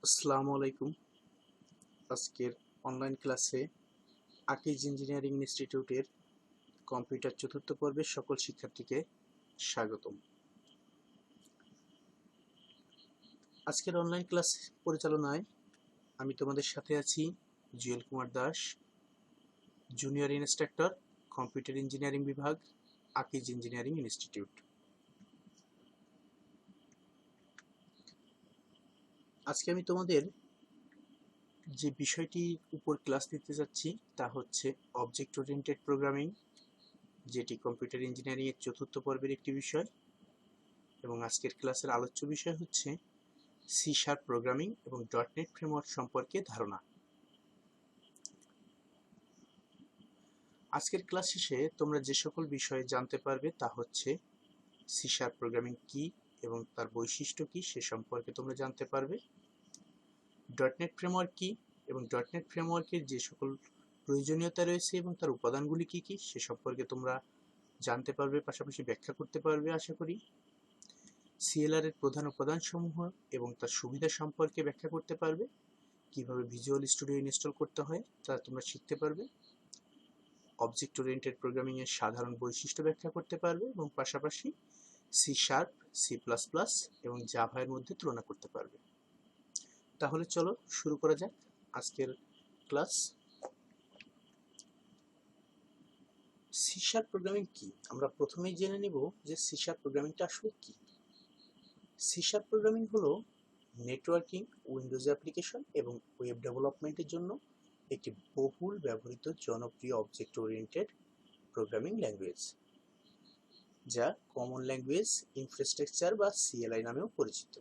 আসসালামু আলাইকুম। আজকের অনলাইন ক্লাসে আকিজ ইঞ্জিনিয়ারিং ইনস্টিটিউটের কম্পিউটার চতুর্থ পর্বের সকল শিক্ষার্থীকে স্বাগতম। আজকের অনলাইন ক্লাস পরিচালনায় আমি তোমাদের সাথে আছি Jewel Kumar Das, junior instructor, computer engineering বিভাগ, আকিজ ইঞ্জিনিয়ারিং ইনস্টিটিউট। আজকে আমি তোমাদের যে বিষয়টির উপর ক্লাস দিতে যাচ্ছি তা হচ্ছে অবজেক্ট ওরিয়েন্টেড প্রোগ্রামিং, যেটি কম্পিউটার ইঞ্জিনিয়ারিং এর চতুর্থ পর্বের একটি বিষয়। এবং আজকের ক্লাসের আলোচ্য বিষয় হচ্ছে সি শার্প প্রোগ্রামিং এবং ডটনেট ফ্রেমওয়ার্ক সম্পর্কে ধারণা। আজকের ক্লাস শেষে তোমরা যে সকল বিষয়ে জানতে পারবে তা হচ্ছে সি শার্প প্রোগ্রামিং কি এবং তার বৈশিষ্ট্য কি সে সম্পর্কে তোমরা জানতে পারবে, ডটনেট ফ্রেমওয়ার্ক কি এবং ডটনেট ফ্রেমওয়ার্কের যে সকল প্রয়োজনীয়তা রয়েছে এবং তার উপাদানগুলি কি কি সে সম্পর্কে তোমরা জানতে পারবে, পাশাপাশি ব্যাখ্যা করতে পারবে আশা করি। সিএলআর এর প্রধান উপাদানসমূহ এবং তার সুবিধা সম্পর্কে ব্যাখ্যা করতে পারবে, কিভাবে ভিজুয়াল স্টুডিও ইনস্টল করতে হয় তা তোমরা শিখতে পারবে, অবজেক্ট ওরিয়েন্টেড প্রোগ্রামিং এর সাধারণ বৈশিষ্ট্য ব্যাখ্যা করতে পারবে এবং পাশাপাশি C sharp, C plus plus এবং জাভা এর মধ্যে তুলনা করতে পারবে। তাহলে চলো শুরু করা যাক আজকের ক্লাস। সি শার্প প্রোগ্রামিং কি আমরা প্রথমেই জেনে নেব যে সি শার্প প্রোগ্রামিংটা আসলে কি। সি শার্প প্রোগ্রামিং হলো নেটওয়ার্কিং, উইন্ডোজ অ্যাপ্লিকেশন এবং ওয়েব ডেভেলপমেন্টের জন্য একটি বহুল ব্যবহৃত জনপ্রিয় অবজেক্ট ওরিয়েন্টেড প্রোগ্রামিং ল্যাঙ্গুয়েজ, যা কমন ল্যাঙ্গুয়েজ ইনফ্রাস্ট্রাকচার বা সিএলআই নামেও পরিচিত।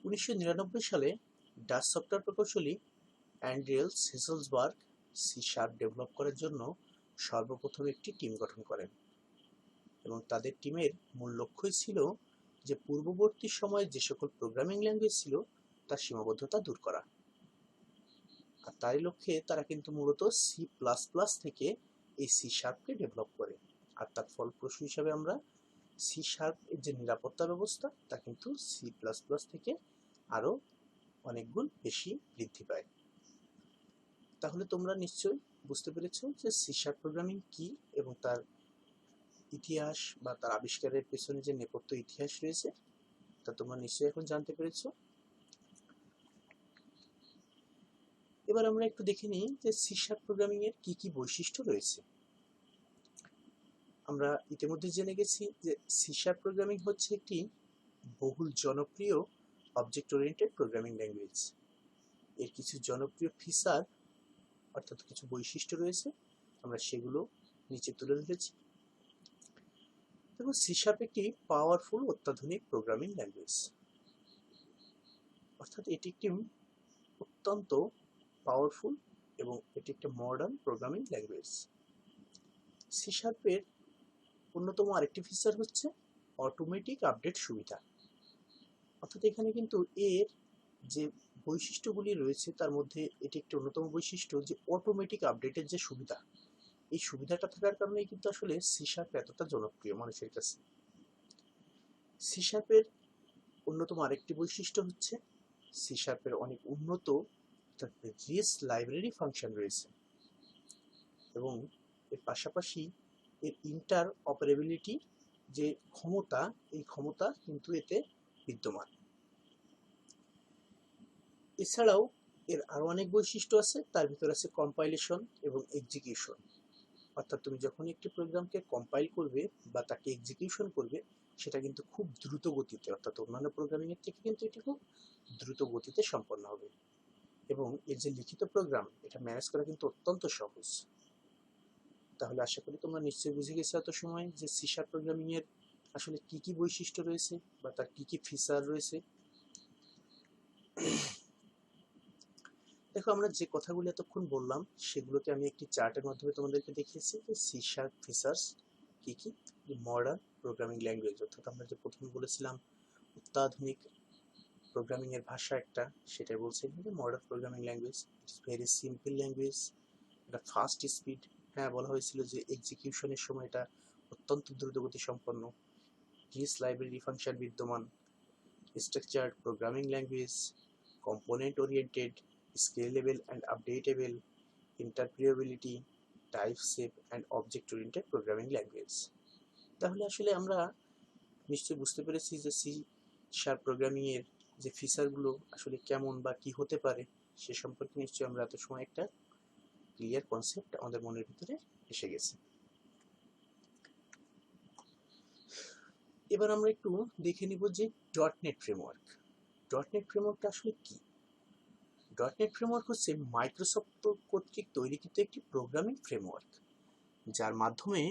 1999 সালে ডাচ সফটওয়্যার প্রকৌশলী অ্যান্ড্রিয়াস হেসেলসবার্গ সি শার্প ডেভেলপ করার জন্য সর্বপ্রথম একটি টিম গঠন করেন এবং তাদের টিমের মূল লক্ষ্যই ছিল যে পূর্ববর্তী সময়ে যে সকল প্রোগ্রামিং ল্যাঙ্গুয়েজ ছিল তার সীমাবদ্ধতা দূর করা। আর তারই লক্ষ্যে তারা কিন্তু মূলত সি প্লাস প্লাস থেকে এই সি শার্পকে ডেভেলপ করে। আর তার ফলপ্রসূ হিসাবে আমরা সি শার্প এর যে নিরাপত্তা ব্যবস্থা তা কিন্তু সি প্লাস প্লাস থেকে আরো অনেক গুণ বেশি বৃদ্ধি পায়। তাহলে তোমরা নিশ্চয়ই বুঝতে পেরেছো যে সি শার্প প্রোগ্রামিং কি এবং তার ইতিহাস বা তার আবিষ্কারের পেছনে যে নেপথ্য ইতিহাস রয়েছে তা তোমরা নিশ্চয়ই এখন জানতে পেরেছো। এবার আমরা একটু দেখে নিই যে সি শার্প প্রোগ্রামিং এর কি কি বৈশিষ্ট্য রয়েছে। আমরা ইতিমধ্যে জেনে গেছি যে সি শার্প প্রোগ্রামিং হচ্ছে একটি বহুল জনপ্রিয় অবজেক্ট ওরিয়েন্টেড প্রোগ্রামিং ল্যাঙ্গুয়েজ। এর কিছু জনপ্রিয় ফিচার অর্থাৎ কিছু বৈশিষ্ট্য রয়েছে, আমরা সেগুলো নিচে তুলে ধরেছি। দেখো, সি শার্প একটি পাওয়ারফুল অত্যাধুনিক প্রোগ্রামিং ল্যাঙ্গুয়েজ, অর্থাৎ এটি একটি অত্যন্ত পাওয়ারফুল এবং এটি একটি মডার্ন প্রোগ্রামিং ল্যাঙ্গুয়েজ। সি শার্পের অন্যতম আরেকটি ফিচার হচ্ছে অটোমেটিক আপডেট সুবিধা, অর্থাৎ এখানে কিন্তু এর যে বৈশিষ্ট্যগুলি রয়েছে তার মধ্যে এটি একটি অন্যতম বৈশিষ্ট্য যে অটোমেটিক আপডেটের যে সুবিধা, এই সুবিধাটা থাকার কারণেই কিন্তু আসলে সি শার্প এতটা জনপ্রিয় মানুষের কাছে। সি শার্পের অন্যতম আরেকটি বৈশিষ্ট্য হচ্ছে সি শার্পের অনেক উন্নত রিচ লাইব্রেরি ফাংশন রয়েছে এবং এর পাশাপাশি এর ইন্টার অপারেবিলিটি যে ক্ষমতা, এই ক্ষমতা কিন্তু এতে বিদ্যমান। এছাড়াও এর আরো অনেক বৈশিষ্ট্য আছে, তার ভিতরে আছে কম্পাইলেশন এবং এক্সিকিউশন, অর্থাৎ তুমি যখন একটি প্রোগ্রামকে কম্পাইল করবে বা তাকে এক্সিকিউশন করবে সেটা কিন্তু খুব দ্রুত গতিতে, অর্থাৎ অন্যান্য প্রোগ্রামিং এর থেকে কিন্তু এটি খুব দ্রুত গতিতে সম্পন্ন হবে এবং এর যে লিখিত প্রোগ্রাম এটা ম্যানেজ করা কিন্তু অত্যন্ত সহজ। তাহলে আশা করি তোমরা নিশ্চয়ই বুঝে গেছো এত সময় যে সি শার্প প্রোগ্রামিং এর আসলে কি কি বৈশিষ্ট্য রয়েছে বা তার কি কি ফিচার রয়েছে। দেখো, আমরা যে কথাগুলো এতক্ষণ বললাম সেগুলোকে আমি একটি চার্টের মাধ্যমে তোমাদেরকে দেখিয়েছি যে সি শার্প ফিচার্স কি কি। মডার্ন প্রোগ্রামিং ল্যাঙ্গুয়েজ, অর্থাৎ আমরা যে প্রথমে বলেছিলাম অত্যাধুনিক প্রোগ্রামিং এর ভাষা একটা, সেটাই বলছে যে modern programming language. It's very simple language, এটা ফাস্ট স্পিড, হ্যাঁ বলা হয়েছিল যে এক্সিকিউশনের সময় এটা অত্যন্ত দ্রুতগতি সম্পন্ন, রিচ লাইব্রেরি ফাংশন বিদ্যমান, structured programming language, component oriented, scalable and updatable, interpretability, type safe and object oriented programming language। তাহলে আসলে আমরা নিশ্চয়ই বুঝতে পেরেছি যে সি শার্প প্রোগ্রামিং এর যে ফিচারগুলো আসলে কেমন বা কি হতে পারে সে সম্পর্কে নিশ্চয়ই আমরা এত সময় একটা ক্লিয়ার কনসেপ্ট আমাদের মনের ভিতরে এসে গেছে। এবার আমরা একটু দেখে নিব যে ডটনেট ফ্রেমওয়ার্ক। ডটনেট ফ্রেমওয়ার্কটা আসলে কি? ডটনেট ফ্রেমওয়ার্ক হচ্ছে মাইক্রোসফট কর্তৃক তৈরিকৃত একটি প্রোগ্রামিং ফ্রেমওয়ার্ক, যার মাধ্যমে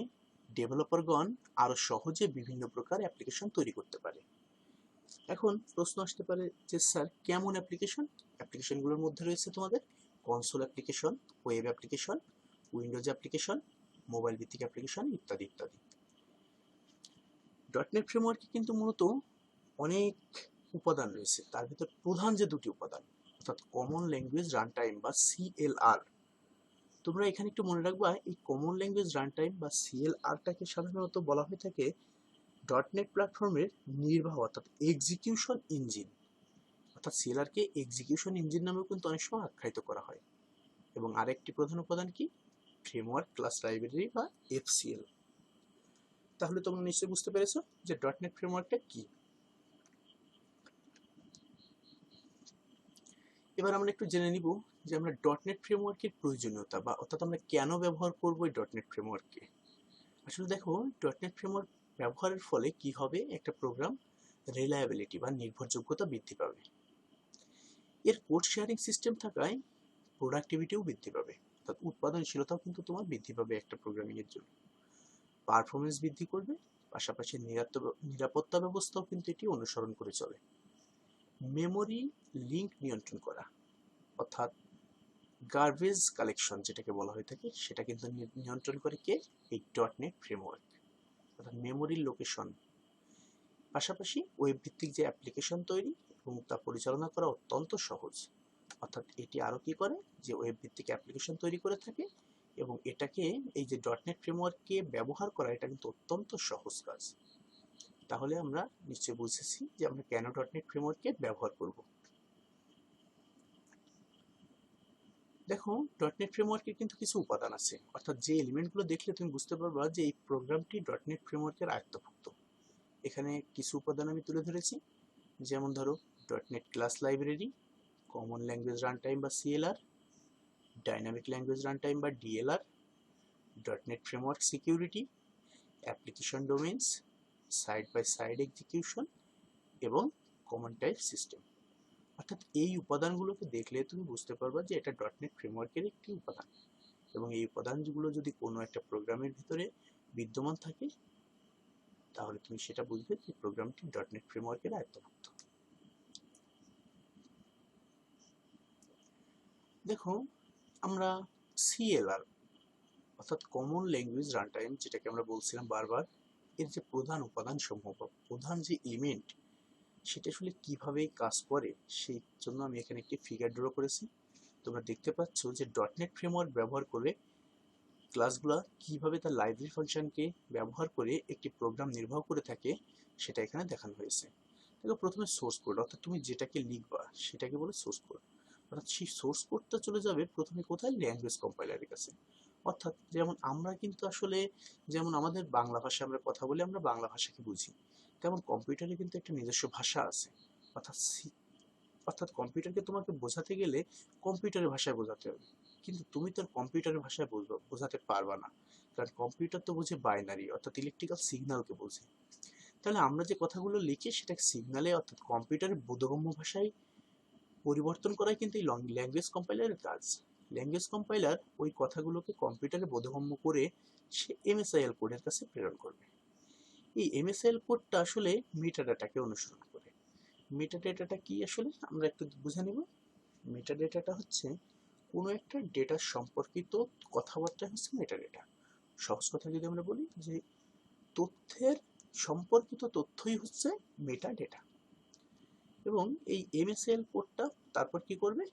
ডেভেলপারগণ আরো সহজে বিভিন্ন প্রকার অ্যাপ্লিকেশন তৈরি করতে পারে। এখন প্রশ্ন আসতে পারে যে স্যার কেমন অ্যাপ্লিকেশন? অ্যাপ্লিকেশনগুলোর মধ্যে রয়েছে তোমাদের console application, web application, Windows application, mobile ভিত্তিক অ্যাপ্লিকেশন ইত্যাদি ইত্যাদি। ডটনেট ফ্রেমওয়ার্কে কিন্তু মূলত অনেক উপাদান রয়েছে, তার ভিতর প্রধান যে দুটি উপাদান অর্থাৎ কমন ল্যাঙ্গুয়েজ রান টাইম বা সিএলআর। তোমরা এখানে একটু মনে রাখবা এই কমন ল্যাঙ্গুয়েজ রান টাইম বা সিএলআরটাকে সাধারণত বলা হয়ে থাকে ডটনেট প্ল্যাটফর্মের নির্বাহ অর্থাৎ এক্সিকিউশন ইঞ্জিন, অর্থাৎ সিএলআরকে এক্সিকিউশন ইঞ্জিন নামেও কিন্তু অনেক সময় আখ্যায়িত করা হয়। এবং আরেকটি প্রধান উপাদান কি? ফ্রেমওয়ার্ক ক্লাস লাইব্রেরি বা এফসিএল। তাহলে তোমরা নিশ্চয়ই বুঝতে পেরেছো যে ডটনেট ফ্রেমওয়ার্কটা কি। এবার আমরা একটু জেনে নিব যে আমরা ডটনেট ফ্রেমওয়ার্কের প্রয়োজনীয়তা বা অর্থাৎ আমরা কেন ব্যবহার করব এই ডটনেট ফ্রেমওয়ার্ককে। আসলে দেখো ডটনেট ফ্রেমওয়ার্ক ব্যবহারের ফলে কি হবে, একটা প্রোগ্রাম রিলায়েবিলিটি বা নির্ভরযোগ্যতা বৃদ্ধি পাবে। এর কোড শেয়ারিং সিস্টেম থাকায় প্রোডাক্টিভিটিও বৃদ্ধি পাবে, অর্থাৎ উৎপাদনশীলতাও কিন্তু তোমার বৃদ্ধি পাবে একটা প্রোগ্রামিং এর জন্য। পারফরমেন্স বৃদ্ধি করবে, পাশাপাশি নিরাপত্তা ব্যবস্থাও কিন্তু এটি অনুসরণ করে চলে। মেমোরি লিঙ্ক নিয়ন্ত্রণ করা অর্থাৎ গার্বেজ কালেকশন যেটাকে বলা হয়ে থাকে সেটা কিন্তু নিয়ন্ত্রণ করে কে? এই ডটনেট ফ্রেমওয়ার্ক, অর্থাৎ মেমোরির লোকেশন। পাশাপাশি ওয়েব ভিত্তিক যে অ্যাপ্লিকেশন তৈরি এবং তা পরিচালনা করা অত্যন্ত সহজ, অর্থাৎ এটি আরো কি করে যে ওয়েব ভিত্তিক অ্যাপ্লিকেশন তৈরি করে থাকে এবং এটাকে এই যে ডটনেট ফ্রেমওয়ার্ককে ব্যবহার করা এটা কিন্তু অত্যন্ত সহজ কাজ। তাহলে আমরা নিশ্চয়ই বুঝেছি যে আমরা কেন ডটনেট ফ্রেমওয়ার্ককে ব্যবহার করব। দেখো ডটনেট ফ্রেমওয়ার্কের কিন্তু কিছু উপাদান আছে, অর্থাৎ যে এলিমেন্টগুলো দেখলে তুমি বুঝতে পারবা যে এই প্রোগ্রামটি ডটনেট ফ্রেমওয়ার্কের আয়ত্তভুক্ত। এখানে কিছু উপাদান আমি তুলে ধরেছি, যেমন ধরো dot net class library, common language run time বা CLR, dynamic language run time বা DLR, dot net framework security, application domains, side by side execution এবং কমন টাইপ সিস্টেম। অর্থাৎ এই উপাদানগুলোকে দেখলে তুমি বুঝতে পারবা যে এটা ডটনেট ফ্রেমওয়ার্কের একটি উপাদান এবং এই উপাদানগুলো যদি কোনো একটা প্রোগ্রামের ভিতরে বিদ্যমান থাকে তাহলে তুমি সেটা বুঝবে যে প্রোগ্রামটি ডটনেট ফ্রেমওয়ার্কের আয়ত্তভুক্ত। দেখো আমরা সিএলআর অর্থাৎ কমন ল্যাঙ্গুয়েজ রান টাইম যেটাকে আমরা বলছিলাম বারবার, এর যে প্রধান উপাদান সমূহ প্রধান যে এলিমেন্ট সেটা আসলে কিভাবে কাজ করে সেই জন্য আমি এখানে একটি ফিগার ড্র করেছি। তোমরা দেখতে পাচ্ছ যে ডটনেট ফ্রেমওয়ার্ক ব্যবহার করে ক্লাসগুলো কিভাবে তার লাইব্রেরি ফাংশনকে ব্যবহার করে একটি প্রোগ্রাম নির্বাহ করে থাকে সেটা এখানে দেখানো হয়েছে। দেখো প্রথমে সোর্স কোড অর্থাৎ তুমি যেটাকে লিখবা সেটাকে বলে সোর্স কোড, অর্থাৎ সেই সোর্স কোডটা চলে যাবে প্রথমে কোথায়? ল্যাঙ্গুয়েজ কম্পাইলারের কাছে। অর্থাৎ যেমন আমরা কিন্তু আসলে যেমন আমাদের বাংলা ভাষায় আমরা কথা বলি, আমরা বাংলা ভাষাকে বুঝি, তেমন কম্পিউটারে কিন্তু একটা নিজস্ব ভাষা আছে। অর্থাৎ অর্থাৎ কম্পিউটারকে তোমাকে বোঝাতে গেলে কম্পিউটারের ভাষায় বোঝাতে হবে, কিন্তু তুমি তো কম্পিউটারের ভাষায় বোঝাতে পারবা না, কারণ কম্পিউটার তো বোঝে বাইনারি অর্থাৎ ইলেকট্রিক্যাল সিগন্যালকে বোঝে। তাহলে আমরা যে কথাগুলো লিখি সেটাকে সিগন্যালে অর্থাৎ কম্পিউটারের বোধগম্য ভাষায় পরিবর্তন করাই কিন্তু এই ল্যাঙ্গুয়েজ কম্পাইলারের কাজ। ল্যাঙ্গুয়েজ কম্পাইলার ওই কথাগুলোকে কম্পিউটারে বোধগম্য করে সে এমএসআইএল কোডের কাছে প্রেরণ করবে। এই এমএসআইএল কোডটা আসলে মেটাডাটাকে অনুসরণ করে। মেটাডাটাটা কি আসলে আমরা একটু বুঝে নিব। মেটাডাটাটা হচ্ছে কোনো একটা ডেটা সম্পর্কিত কথাবার্তা হচ্ছে মেটাডাটা। সহজ কথা যদি আমরা বলি যে তথ্যের সম্পর্কিত তথ্যই হচ্ছে মেটাডাটা। এবং এই এমএসএল কোডটা তারপর কি করবে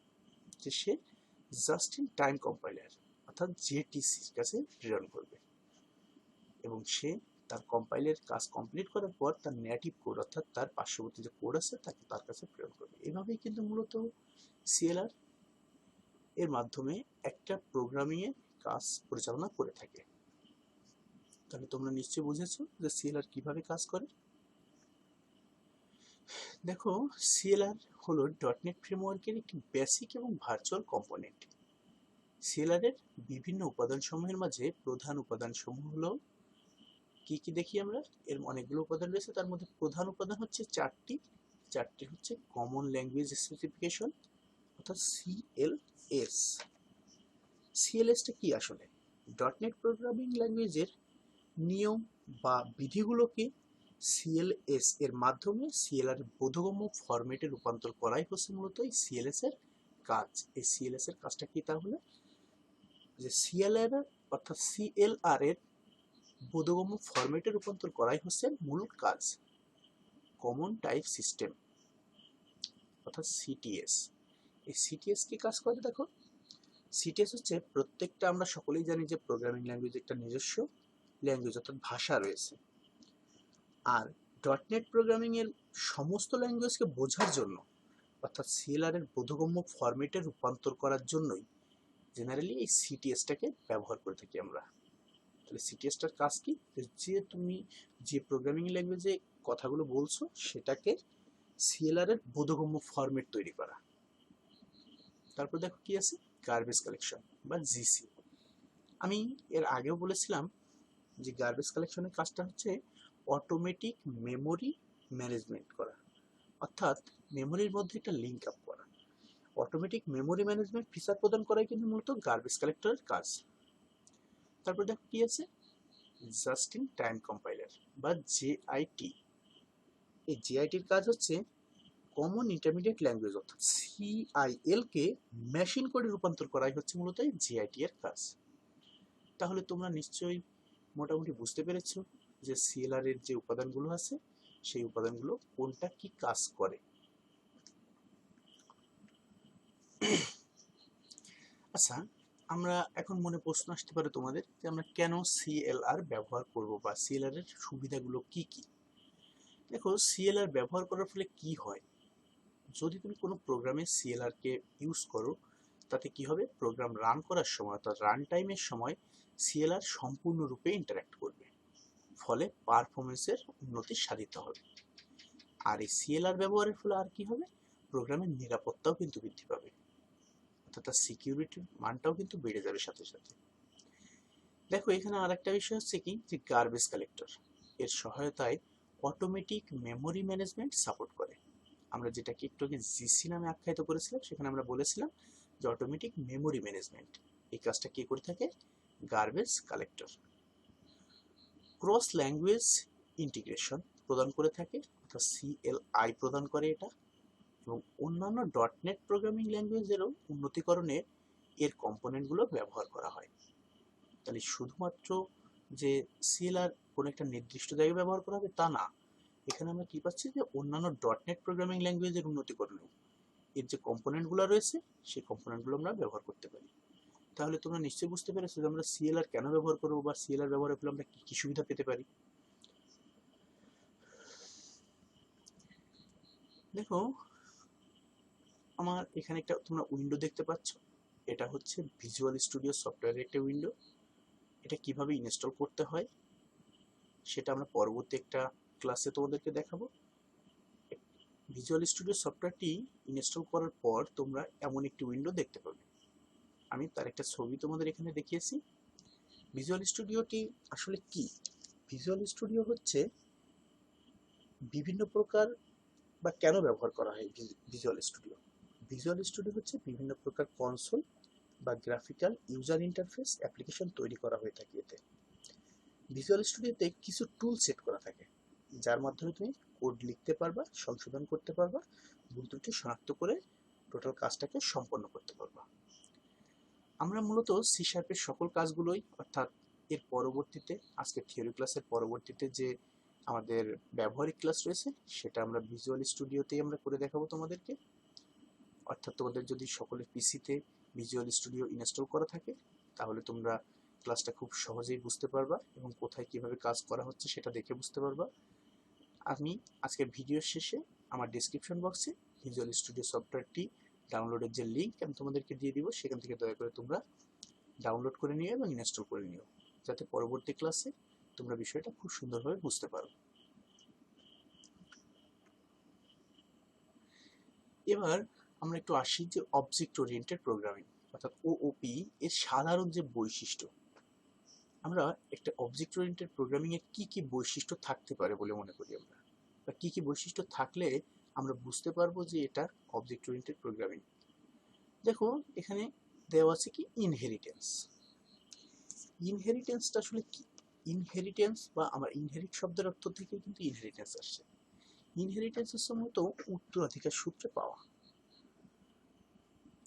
যে সে জাস্ট ইন টাইম কম্পাইলার অর্থাৎ জেটিসির কাছে প্রেরণ করবে এবং সে তার কম্পাইলের কাজ কমপ্লিট করার পর তার নেটিভ কোড অর্থাৎ তার পার্শ্ববর্তী যে কোড আছে তাকে তার কাছে প্রেরণ করবে। এভাবেই কিন্তু মূলত সিএলআর এর মাধ্যমে একটা প্রোগ্রামিং এর কাজ পরিচালনা করে থাকে। তাহলে তোমরা নিশ্চয়ই বুঝেছো যে সিএলআর কিভাবে কাজ করে। দেখো, সিএলআর হলো ডটনেট ফ্রেমওয়ার্কের একটি বেসিক এবং ভার্চুয়াল কম্পোনেন্ট। সিএলআর এর বিভিন্ন উপাদানসমূহের মাঝে প্রধান উপাদানসমূহ হলো কি কি দেখি আমরা। এর অনেকগুলো উপাদান রয়েছে, তার মধ্যে প্রধান উপাদান হচ্ছে চারটি হচ্ছে কমন ল্যাঙ্গুয়েজ স্পেসিফিকেশন অর্থাৎ সিএলএস। সিএলএসটা কি আসলে? ডটনেট প্রোগ্রামিং ল্যাঙ্গুয়েজের নিয়ম বা বিধিগুলোকে সিএলএস এর মাধ্যমে সিএলআর বোধগম্য ফরম্যাটে রূপান্তর করাই হচ্ছে মূলত এই সিএলএস এর কাজ। এই সিএলএস এর কাজটা কি তাহলে? যে সিএলআর অর্থাৎ সিএলআর এর বোধগম্য ফরম্যাটে রূপান্তর করাই হচ্ছে মূল কাজ। কমন টাইপ সিস্টেম অর্থাৎ সিটিএস। এই সিটিএস কি কাজ করে দেখো। সিটিএস হচ্ছে প্রত্যেকটা, আমরা সকলেই জানি যে প্রোগ্রামিং ল্যাঙ্গুয়েজ একটা নিজস্ব ল্যাঙ্গুয়েজ অর্থাৎ ভাষা রয়েছে। আর ডটনেট প্রোগ্রামিং এর সমস্ত ল্যাঙ্গুয়েজকে বোঝার জন্য অর্থাৎ সিএলআর এর বোধগম্য ফরম্যাটে রূপান্তর করার জন্যই জেনারেলি এই সিটিএসটাকে ব্যবহার করে থাকি আমরা। তাহলে সিটিএসটার কাজ কি? যে তুমি যে প্রোগ্রামিং ল্যাঙ্গুয়েজে কথাগুলো বলছো সেটাকে সিএলআর এর বোধগম্য ফরম্যাট তৈরি করা। তারপর দেখো কি আছে, গার্বেজ কালেকশন বা জিসি। আমি এর আগেও বলেছিলাম যে গার্বেজ কালেকশনের কাজটা হচ্ছে অটোমেটিক মেমোরি ম্যানেজমেন্ট করা, অর্থাৎ মেমোরির মধ্যে একটা লিঙ্ক আপ করা। অটোমেটিক মেমোরি ম্যানেজমেন্ট ফিচার প্রদান করাই কিন্তু মূলত গার্বেজ কালেক্টরের কাজ। তারপর দেখো কি আছে, জাস্ট ইন টাইম কম্পাইলার বা জেআইটি। এই জেআইটির কাজ হচ্ছে কমন ইন্টারমিডিয়েট ল্যাঙ্গুয়েজ অর্থাৎ সিআইএল কে মেশিন কোডে রূপান্তর করাই হচ্ছে মূলত এই জেআইটি এর কাজ। তাহলে তোমরা নিশ্চয়ই মোটামুটি বুঝতে পেরেছো যে সিএলআর এর যে উপাদানগুলো আছে সেই উপাদানগুলো কোনটা কি কাজ করে। আচ্ছা, আমরা এখন মনে প্রশ্ন আসতে পারে তোমাদের যে আমরা কেন সিএলআর ব্যবহার করব বা সিএলআর এর সুবিধাগুলো কি কি। দেখো, সিএলআর ব্যবহার করার ফলে কি হয়, যদি তুমি কোনো প্রোগ্রামে সিএলআর কে ইউজ করো তাতে কি হবে, প্রোগ্রাম রান করার সময় অর্থাৎ রান টাইমের সময় সিএলআর সম্পূর্ণরূপে ইন্টারঅ্যাক্ট করবে, ফলে পারফরমেন্সের উন্নতি সাধিত হবে। আর এই সিএলআর ব্যবহারের ফলে আর কি হবে, প্রোগ্রামের নিরাপত্তাও কিন্তু বৃদ্ধি পাবে, অর্থাৎ তার সিকিউরিটির মানটাও কিন্তু বেড়ে যাবে সাথে সাথে। দেখো, এখানে আর একটা বিষয় হচ্ছে কি যে গার্বেজ কালেক্টর এর সহায়তায় অটোমেটিক মেমোরি ম্যানেজমেন্ট সাপোর্ট করে। আমরা যেটাকে একটু আগে জিসি নামে আখ্যায়িত করেছিলাম সেখানে আমরা বলেছিলাম যে অটোমেটিক মেমোরি ম্যানেজমেন্ট, এই কাজটা কে করে থাকে, garbage collector. Cross language integration প্রদান করে থাকে অর্থাৎ সিএলআই প্রদান করে এটা, এবং অন্যান্য ডটনেট প্রোগ্রামিং ল্যাঙ্গুয়েজেরও উন্নতিকরণে এর কম্পোনেন্টগুলো ব্যবহার করা হয়। তাহলে শুধুমাত্র যে সিএলআর কোনো একটা নির্দিষ্ট জায়গায় ব্যবহার করা হবে তা না, এখানে আমরা কি পাচ্ছি যে অন্যান্য ডটনেট প্রোগ্রামিং ল্যাঙ্গুয়েজের উন্নতিকরণেও এর যে কম্পোনেন্টগুলো রয়েছে সেই কম্পোনেন্টগুলো আমরা ব্যবহার করতে পারি। তাহলে তোমরা নিশ্চয়ই বুঝতে পেরেছো যে আমরা সিএলআর কেন ব্যবহার করবো বা সিএলআর ব্যবহারের ফলে আমরা কি কি সুবিধা পেতে পারি। দেখো, আমার এখানে একটা তোমরা উইন্ডো দেখতে পাচ্ছ, এটা হচ্ছে ভিজুয়াল স্টুডিও সফটওয়্যারের একটা উইন্ডো। এটা কিভাবে ইনস্টল করতে হয় সেটা আমরা পরবর্তী একটা ক্লাসে তোমাদেরকে দেখাবো। ভিজুয়াল স্টুডিও সফটওয়্যারটি ইনস্টল করার পর তোমরা এমন একটি উইন্ডো দেখতে পাবে। আমি তার একটা ছবি তোমাদের এখানে দেখিয়েছি। ভিজুয়াল স্টুডিওটি আসলে কি? ভিজুয়াল স্টুডিও হচ্ছে বিভিন্ন প্রকার বা কেন ব্যবহার করা হয় ভিজুয়াল স্টুডিও। ভিজুয়াল স্টুডিও হচ্ছে বিভিন্ন প্রকার কনসোল বা গ্রাফিক্যাল ইউজার ইন্টারফেস অ্যাপ্লিকেশন তৈরি করা হয়ে থাকে। এতে ভিজুয়াল স্টুডিওতে কিছু টুল সেট করা থাকে যার মাধ্যমে তুমি কোড লিখতে পারবা, সংশোধন করতে পারবা, ভুল ত্রুটি শনাক্ত করে টোটাল কাজটাকে সম্পন্ন করতে পারবা। আমরা মূলত সি শার্পের সকল কাজগুলোই অর্থাৎ এর পরবর্তীতে আজকে থিওরি ক্লাসের পরবর্তীতে যে আমাদের ব্যবহারিক ক্লাস রয়েছে সেটা আমরা ভিজুয়াল স্টুডিওতেই আমরা করে দেখাবো তোমাদেরকে। অর্থাৎ তোমাদের যদি সকলের পিসিতে ভিজুয়াল স্টুডিও ইনস্টল করা থাকে তাহলে তোমরা ক্লাসটা খুব সহজেই বুঝতে পারবা এবং কোথায় কিভাবে কাজ করা হচ্ছে সেটা দেখে বুঝতে পারবা। আমি আজকের ভিডিওর শেষে আমার ডেসক্রিপশন বক্সে ভিজুয়াল স্টুডিও সফটওয়্যারটি ডাউনলোডের যে লিঙ্ক আমি তোমাদেরকে দিয়ে দিব, সেখান থেকে দয়া করে তোমরা ডাউনলোড করে নিও এবং ইনস্টল করে নিও, যাতে পরবর্তী ক্লাসে তোমরা বিষয়টা খুব সুন্দরভাবে বুঝতে পারো। এবার আমরা একটু আসি যে অবজেক্ট ওরিয়েন্টেড প্রোগ্রামিং অর্থাৎ ওওপি এর সাধারণ যে বৈশিষ্ট্য। আমরা একটা অবজেক্ট ওরিয়েন্টেড প্রোগ্রামিং এর কি কি বৈশিষ্ট্য থাকতে পারে বলে মনে করি আমরা, বা কি কি বৈশিষ্ট্য থাকলে আমরা বুঝতে পারবো যে এটা অবজেক্ট ওরিয়েন্টেড প্রোগ্রামিং। দেখো এখানে দেওয়া আছে কি ইনহেরিটেন্স। ইনহেরিটেন্সটা আসলে কি? ইনহেরিটেন্স বা আমার ইনহেরিট শব্দের অর্থ থেকে কিন্তু ইনহেরিটেন্স আসছে। ইনহেরিটেন্স হচ্ছে মূলত উত্তরাধিকার সূত্রে পাওয়া।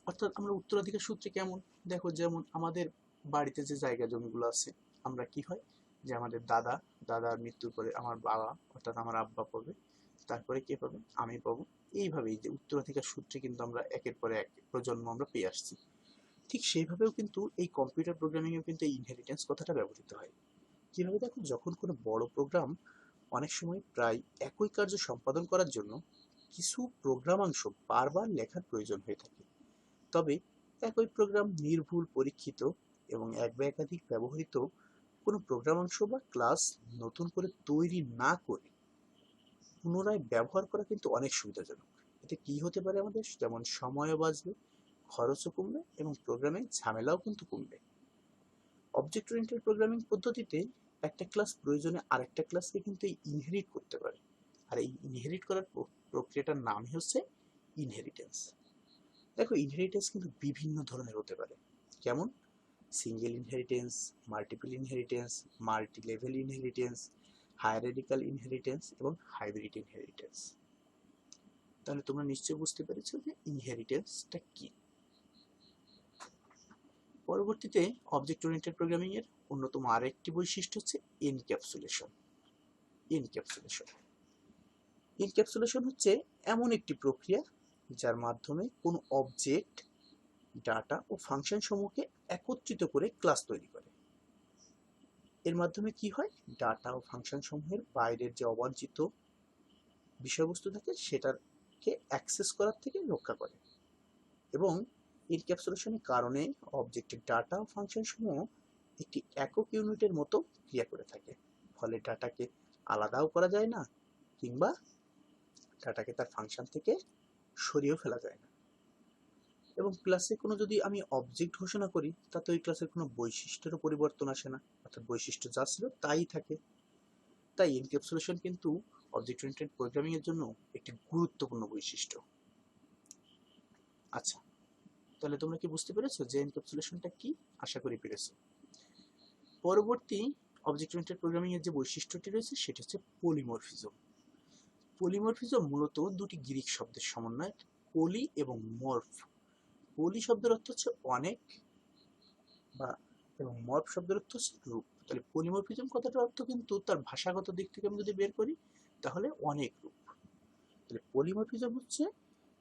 অর্থাৎ আমরা উত্তরাধিকার সূত্রে কেমন, দেখো যেমন আমাদের বাড়িতে যে জায়গা জমিগুলো আছে, আমরা কি হয় যে আমাদের দাদার মৃত্যুর পরে আমার বাবা অর্থাৎ আমার আব্বা পাবে, তারপরে কে পাবে, আমি পাবো। এইভাবেই যে উত্তরাধিকার সূত্রে কিন্তু আমরা একের পরে এক প্রজন্ম আমরা পেয়ে আসছি। ঠিক সেইভাবেও কিন্তু এই কম্পিউটার প্রোগ্রামিং এও কিন্তু এই ইনহেরিটেন্স কথাটা ব্যবহৃত হয়। কিভাবে দেখো, যখন কোনো বড় প্রোগ্রাম অনেক সময় প্রায় একই কার্য সম্পাদন করার জন্য কিছু প্রোগ্রামাংশ বারবার লেখার প্রয়োজন হয়ে থাকে, তবে একই প্রোগ্রাম নির্ভুল পরীক্ষিত এবং এক বা একাধিক ব্যবহৃত কোনো প্রোগ্রামাংশ বা ক্লাস নতুন করে তৈরি না করে পুনরায় ব্যবহার করা কিন্তু অনেক সুবিধাজনক। এতে কি হতে পারে আমাদের, যেমন সময়ও বাঁচবে, খরচও কমবে এবং প্রোগ্রামিং ঝামেলাও কিন্তু কমবে। অবজেক্ট ওরিয়েন্টেড প্রোগ্রামিং পদ্ধতিতে একটা ক্লাস প্রয়োজনে আরেকটা ক্লাসকে কিন্তু ইনহেরিট করতে পারে, আর এই ইনহেরিট করার প্রক্রিয়াটার নামই হচ্ছে ইনহেরিটেন্স। দেখো ইনহেরিটেন্স কিন্তু বিভিন্ন ধরনের হতে পারে, যেমন single inheritance, multiple inheritance, multi level inheritance, hierarchical inheritance এবং হাইব্রিড ইনহেরিটেন্স। তাহলে তোমরা নিশ্চয়ই বুঝতে পেরেছো যে ইনহেরিটেন্সটা কি। পরবর্তীতে অবজেক্ট ওরিয়েন্টেড প্রোগ্রামিং এর অন্যতম আরেকটি বৈশিষ্ট্য হচ্ছে এনক্যাপসুলেশন। এনক্যাপসুলেশন এনক্যাপসুলেশন হচ্ছে এমন একটি প্রক্রিয়া যার মাধ্যমে কোনো অবজেক্ট, ডাটা ও ফাংশন সমূহকে একত্রিত করে ক্লাস তৈরি করে। এর মাধ্যমে কি হয়, ডাটা ও ফাংশন সমূহের বাইরের যে অবাঞ্ছিত বিষয়বস্তু থাকে সেটাকে অ্যাক্সেস করার থেকে রক্ষা করে, এবং এনক্যাপসুলেশনের কারণে অবজেক্টের ডাটা ও ফাংশন সমূহ একটি একক ইউনিটের মতো ক্রিয়া করে থাকে। ফলে ডাটাকে আলাদাও করা যায় না, কিংবা ডাটাকে তার ফাংশন থেকে সরিয়েও ফেলা যায় না। এবং ক্লাসে কোনো যদি আমি অবজেক্ট ঘোষণা করি, তাতে ওই ক্লাসের কোনো বৈশিষ্ট্যেরও পরিবর্তন আসে না, অর্থাৎ বৈশিষ্ট্য যা ছিল তাই থাকে। তাই এনক্যাপসুলেশন কিন্তু অবজেক্ট ওরিয়েন্টেড প্রোগ্রামিং এর জন্য একটি গুরুত্বপূর্ণ বৈশিষ্ট্য। আচ্ছা, তাহলে তোমরা কি বুঝতে পেরেছো যে এনক্যাপসুলেশনটা কি? আশা করি পেরেছো। পরবর্তী অবজেক্ট ওরিয়েন্টেড প্রোগ্রামিং এর যে বৈশিষ্ট্যটি রয়েছে সেটি হচ্ছে পলিমরফিজম। পলিমরফিজম মূলত দুটি গ্রিক শব্দের সমন্বয়, পলি এবং মর্ফ। পলি শব্দের অর্থ হচ্ছে অনেক, বা এবং মর্ফ শব্দের অর্থ হচ্ছে রূপ। তাহলে পলিমরফিজম কথাটার অর্থ কিন্তু তার ভাষাগত দিক থেকে আমি যদি বের করি তাহলে অনেক রূপ। তাহলে পলিমরফিজম হচ্ছে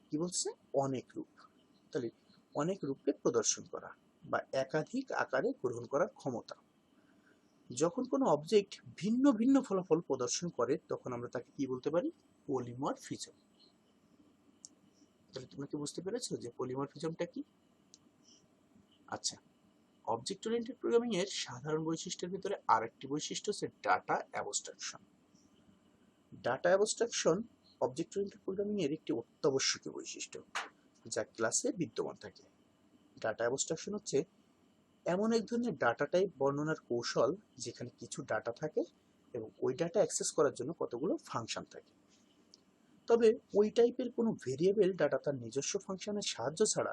কি বলছে, অনেক রূপ। তাহলে অনেক রূপকে প্রদর্শন করা বা একাধিক আকারে গ্রহণ করার ক্ষমতা। যখন কোনো অবজেক্ট ভিন্ন ভিন্ন ফলাফল প্রদর্শন করে তখন আমরা তাকে কি বলতে পারি, পলিমরফিজম। তাহলে তোমরা কি বুঝতে পেরেছো যে পলিমরফিজমটা কি? আচ্ছা, অবজেক্ট ওরিয়েন্টেড প্রোগ্রামিং এর সাধারণ বৈশিষ্ট্যের ভিতরে আরেকটি বৈশিষ্ট্য হচ্ছে data abstraction. Data abstraction object oriented programming এর একটি অত্যাবশ্যকীয় বৈশিষ্ট্য যা ক্লাসে বিদ্যমান থাকে। ডাটা অ্যাবস্ট্রাকশন হচ্ছে এমন এক ধরনের ডাটা টাইপ বর্ণনার কৌশল যেখানে কিছু ডাটা থাকে এবং ওই ডাটা অ্যাক্সেস করার জন্য কতগুলো ফাংশন থাকে। তবে ওই টাইপের কোনো ভেরিয়েবল ডাটা তার নিজস্ব ফাংশনের সাহায্য ছাড়া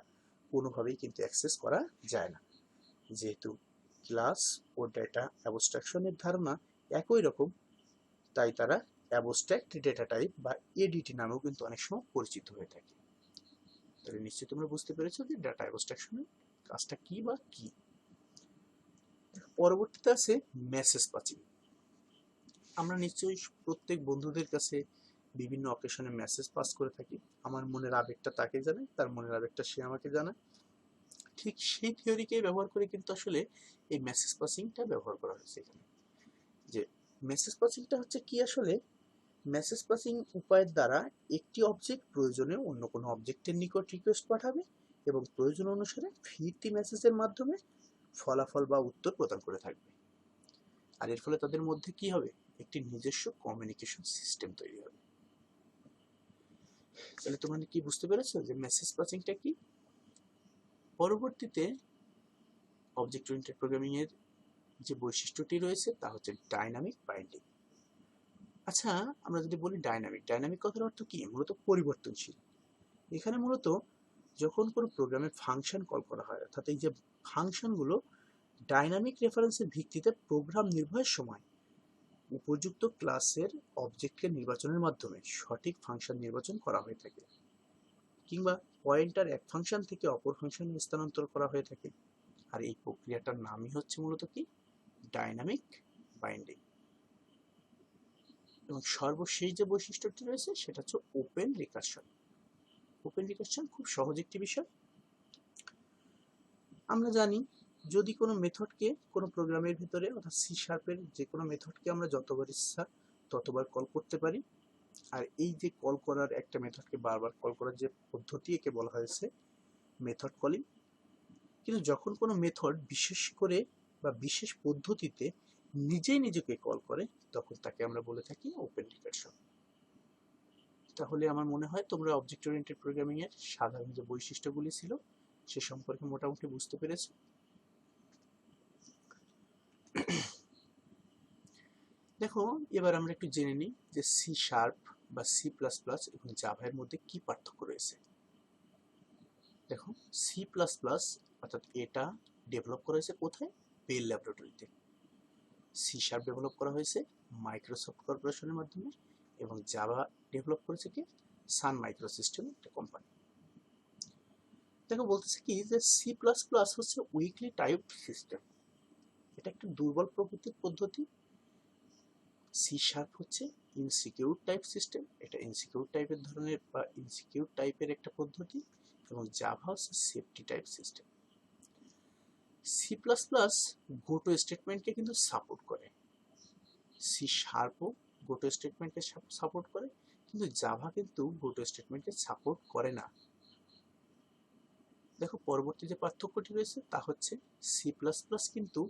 কোনোভাবেই কিন্তু অ্যাক্সেস করা যায় না। যেহেতু ক্লাস ও ডেটা অ্যাবস্ট্রাকশনের ধারণা একই রকম, তাই তারা অ্যাবস্ট্রাক্ট ডেটা টাইপ বা এডিটি নামেও কিন্তু অনেক সময় পরিচিত হয়ে থাকে। তাহলে নিশ্চয়ই তোমরা বুঝতে পেরেছো যে ডাটা অ্যাবস্ট্রাকশনের কাজটা কি বা কি। পরবর্তীতে আছে মেসেজ পাচিং। আমরা নিশ্চয়ই প্রত্যেক বন্ধুদের কাছে বিভিন্ন অকেশনে মেসেজ পাস করে থাকি। আমার মনের আবেগটা তাকে জানাই, তার মনের আবেগটা সে আমাকে জানায়। ঠিক সেই থিওরিকে ব্যবহার করে কিন্তু আসলে এই মেসেজ পাসিংটা ব্যবহার করা হয়েছে এখানে। যে মেসেজ পাসিংটা হচ্ছে কি, আসলে মেসেজ পাসিং উপায়ের দ্বারা একটি অবজেক্ট প্রয়োজনে অন্য কোনো অবজেক্টের নিকট রিকোয়েস্ট পাঠাবে এবং প্রয়োজন অনুসারে ফিরতি মেসেজের মাধ্যমে ফলাফল বা উত্তর প্রদান করে থাকবে। আর এর ফলে তাদের মধ্যে কি হবে, একটি নিজস্ব কমিউনিকেশন সিস্টেম তৈরি হবে। তাহলে তোমরা কি বুঝতে পেরেছো যে মেসেজ পাসিংটা কি? পরবর্তীতে অবজেক্ট ওরিয়েন্টেড প্রোগ্রামিং এর যে বৈশিষ্ট্যটি রয়েছে তা হচ্ছে ডাইনামিক বাইন্ডিং। আচ্ছা, আমরা যদি বলি ডাইনামিক কথার অর্থ কি? মূলত পরিবর্তনশীল। এখানে মূলত যখন কোনো প্রোগ্রামের ফাংশন কল করা হয়, অর্থাৎ এই যে ফাংশনগুলো ডাইনামিক রেফারেন্সের ভিত্তিতে প্রোগ্রাম নির্বাহের সময় উপযুক্ত ক্লাসের অবজেক্টকে নির্বাচনের মাধ্যমে সঠিক ফাংশন নির্বাচন করা হয়ে থাকে, কিংবা পয়েন্টার এক ফাংশন থেকে অপর ফাংশনে স্থানান্তর করা হয়ে থাকে। আর এই প্রক্রিয়াটার নামই হচ্ছে মূলত কি, ডাইনামিক বাইন্ডিং। এবং সর্বশেষ যে বৈশিষ্ট্যটি রয়েছে সেটা হচ্ছে ওপেন রিকারশন। ওপেন রিকারশন খুব সহজ একটি বিষয়। আমরা জানি যদি কোনো মেথডকে কোনো প্রোগ্রামের ভিতরে অর্থাৎ সি শার্পের যে কোনো মেথডকে আমরা যতবার ইচ্ছা ততবার কল করতে পারি। আর এই যে কল করার একটা মেথডকে বারবার কল করার যে পদ্ধতি, একে বলা হয়েছে মেথড কলিং। কিন্তু যখন কোনো মেথড বিশেষ করে বা বিশেষ পদ্ধতিতে নিজেই নিজেকে কল করে তখন তাকে আমরা বলে থাকি ওপেন রিকারশন। তাহলে আমার মনে হয় তোমরা অবজেক্ট ওরিয়েন্টেড প্রোগ্রামিং এর সাধারণ যে বৈশিষ্ট্যগুলি ছিল সে সম্পর্কে মোটামুটি বুঝতে পেরেছো। দেখো, এবার আমরা একটু জেনে নিই যে সি শার্প বা সি প্লাস প্লাস এবং জাভার মধ্যে কি পার্থক্য রয়েছে। দেখো, সি প্লাস প্লাস অর্থাৎ এটা ডেভেলপ করা হয়েছে কোথায়? বেল ল্যাবরেটরিতে। সি শার্প ডেভেলপ করা হয়েছে মাইক্রোসফট কর্পোরেশনের মাধ্যমে, এবং জাভা ডেভেলপ করেছে কি, সান মাইক্রো সিস্টেম, একটা কোম্পানি। দেখো, বলতেছে কি যে সি প্লাস প্লাস হচ্ছে উইকলি টাইপ সিস্টেম, এটা একটা দুর্বল প্রকৃতির পদ্ধতি। সি শার্প হচ্ছে ইনসিকিউর টাইপ সিস্টেম, এটা ইনসিকিউর টাইপের ধরনের বা ইনসিকিউর টাইপের একটা পদ্ধতি, এবং জাভা হচ্ছে safety type system. C plus plus goto স্টেটমেন্টকে কিন্তু সাপোর্ট করে, সি শার্পও গোটো স্টেটমেন্টকে সাপোর্ট করে, কিন্তু জাভা কিন্তু গোটো স্টেটমেন্টকে সাপোর্ট করে না। দেখো, পরবর্তী যে পার্থক্যটি রয়েছে তা হচ্ছে সি প্লাস প্লাস কিন্তু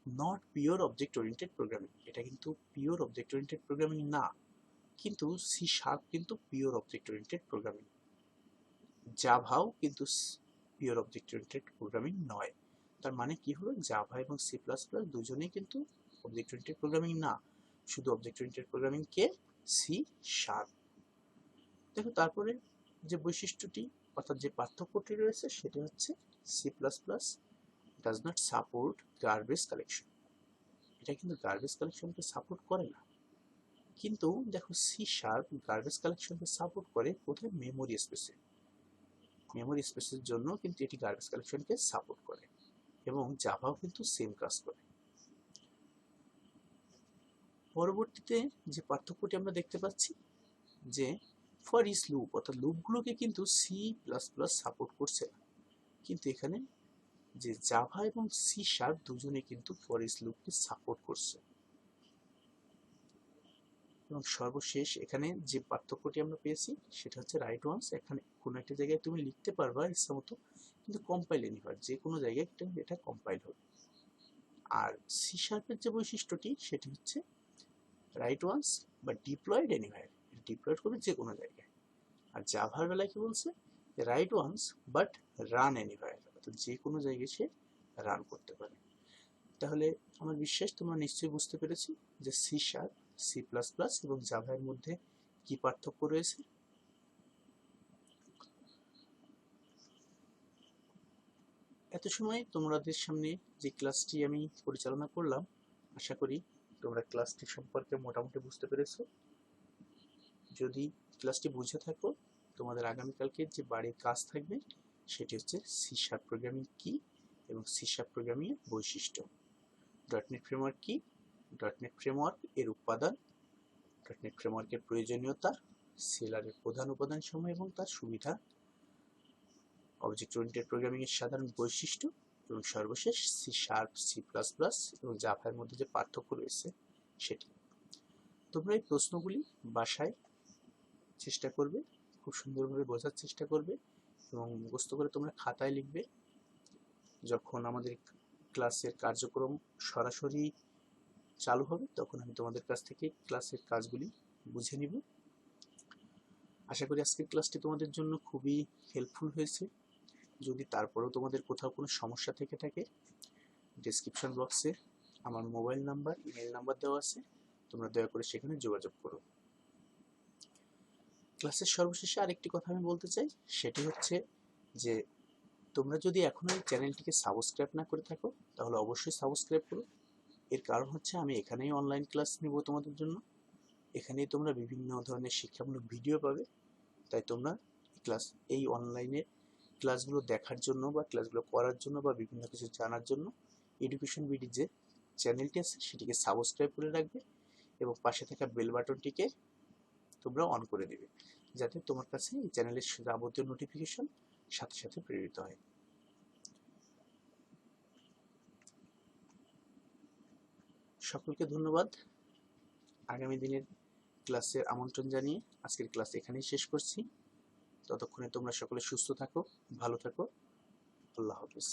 not pure object oriented programming, এটা কিন্তু পিওর অবজেক্ট ওরিয়েন্টেড প্রোগ্রামিং না। কিন্তু সি শার্প কিন্তু পিওর অবজেক্ট ওরিয়েন্টেড প্রোগ্রামিং, জাভাও কিন্তু পিওর অবজেক্ট ওরিয়েন্টেড প্রোগ্রামিং নয়। তার মানে কি হলো, জাভা এবং সি প্লাস প্লাস দুজনেই কিন্তু অবজেক্ট ওরিয়েন্টেড প্রোগ্রামিং না, শুধু object oriented programming K C sharp. দেখো, তারপরে যে বৈশিষ্ট্যটি অর্থাৎ যে পার্থক্যটি রয়েছে সেটি হচ্ছে C plus plus does not support garbage collection, এটা কিন্তু গার্বেজ কালেকশনকে সাপোর্ট করে না। কিন্তু দেখো, সি শার্প গার্বেজ কালেকশনকে সাপোর্ট করে কোথায়? মেমোরি স্পেসে। মেমোরি স্পেসের জন্য কিন্তু এটি গার্বেজ কালেকশনকে সাপোর্ট করে, এবং জাভাও কিন্তু সেম কাজ করে। পরবর্তীতে যে পার্থক্যটি আমরা দেখতে পাচ্ছি যে ফর ইচ লুপ অর্থাৎ লুপগুলোকে কিন্তু সি প্লাস প্লাস সাপোর্ট করছে না, কিন্তু এখানে যে জাভা এবং সি শার্প দুজনে কিন্তু ফর ইচ লুপকে সাপোর্ট করছে। এবং সর্বশেষ এখানে যে পার্থক্যটি আমরা পেয়েছি সেটা হচ্ছে রাইট ওয়ান্স। এখানে কোনো একটা জায়গায় তুমি লিখতে পারবা ইচ্ছা মতো, কিন্তু কম্পাইল এনিহোয়ার, যে কোনো জায়গায় এটা কম্পাইল হবে। আর সি শার্পের যে বৈশিষ্ট্যটি সেটি হচ্ছে রাইট ওয়ান্স বা ডিপ্লয়েড এনিহোয়ার, এটা ডিপ্লয়েড করবে যে কোনো জায়গায়। আর জাভার বেলায় কি বলছে, write once but run anywhere, অর্থাৎ যে কোনো জায়গায় সে রান করতে পারে। তাহলে আমার বিশ্বাস তোমরা নিশ্চয়ই বুঝতে পেরেছি যে C sharp, C plus plus এবং জাভার মধ্যে কি পার্থক্য রয়েছে। এত সময় তোমাদের সামনে যে ক্লাসটি আমি পরিচালনা করলাম, আশা করি তোমরা ক্লাসটি সম্পর্কে মোটামুটি বুঝতে পেরেছো। যদি ক্লাসটি বুঝে থাকো, তোমাদের আগামীকালকে যে বাড়ির কাজ থাকবে সেটি হচ্ছে সি শার্প প্রোগ্রামিং কি এবং সি শার্প প্রোগ্রামিং এর বৈশিষ্ট্য, ডটনেট ফ্রেমওয়ার্ক কি, ডটনেট ফ্রেমওয়ার্ক এর উপাদান, ডটনেট ফ্রেমওয়ার্কের প্রয়োজনীয়তা, সেলারের প্রধান উপাদান সমূহ এবং তার সুবিধা, অবজেক্ট ওরিয়েন্টেড প্রোগ্রামিং এর সাধারণ বৈশিষ্ট্য এবং সর্বশেষ C sharp, C plus plus এবং জাভার মধ্যে যে পার্থক্য রয়েছে সেটি। তোমরা এই প্রশ্নগুলি বাসায় চেষ্টা করবে, খুব সুন্দরভাবে বোঝার চেষ্টা করবে এবং মুখস্থ করে তোমরা খাতায় লিখবে। যখন আমাদের ক্লাসের কার্যক্রম সরাসরি চালু হবে তখন আমি তোমাদের কাছ থেকে ক্লাসের কাজগুলি বুঝে নিব। আশা করি আজকের ক্লাসটি তোমাদের জন্য খুবই হেল্পফুল হয়েছে। যদি তারপরেও তোমাদের কোথাও কোনো সমস্যা থেকে থাকে, ডেসক্রিপশন বক্সে আমার মোবাইল নাম্বার, ইমেল নাম্বার দেওয়া আছে, তোমরা দয়া করে সেখানে যোগাযোগ করো। ক্লাসের সর্বশেষে আরেকটি কথা আমি বলতে চাই, সেটি হচ্ছে যে তোমরা যদি এখনো এই চ্যানেলটিকে সাবস্ক্রাইব না করে থাকো তাহলে অবশ্যই সাবস্ক্রাইব করো। এর কারণ হচ্ছে আমি এখানেই অনলাইন ক্লাস নেব তোমাদের জন্য, এখানেই তোমরা বিভিন্ন ধরনের শিক্ষামূলক ভিডিও পাবে। তাই তোমরা এই অনলাইনে ক্লাসগুলো দেখার জন্য বা ক্লাসগুলো করার জন্য বা বিভিন্ন কিছু জানার জন্য এডুকেশন বিডি যে চ্যানেলটি আছে সেটিকে সাবস্ক্রাইব করে রাখবে এবং পাশে থাকা বেল বাটনটিকে তোমরা অন করে দেবে, যাতে তোমার কাছে এই চ্যানেলের যাবতীয় নোটিফিকেশন সাথে সাথে প্রেরিত হয়। সকলকে ধন্যবাদ। আগামী দিনের ক্লাসের আমন্ত্রণ জানিয়ে আজকের ক্লাস এখানেই শেষ করছি। ততক্ষণে তোমরা সকলে সুস্থ থাকো, ভালো থাকো। আল্লাহ হাফেজ।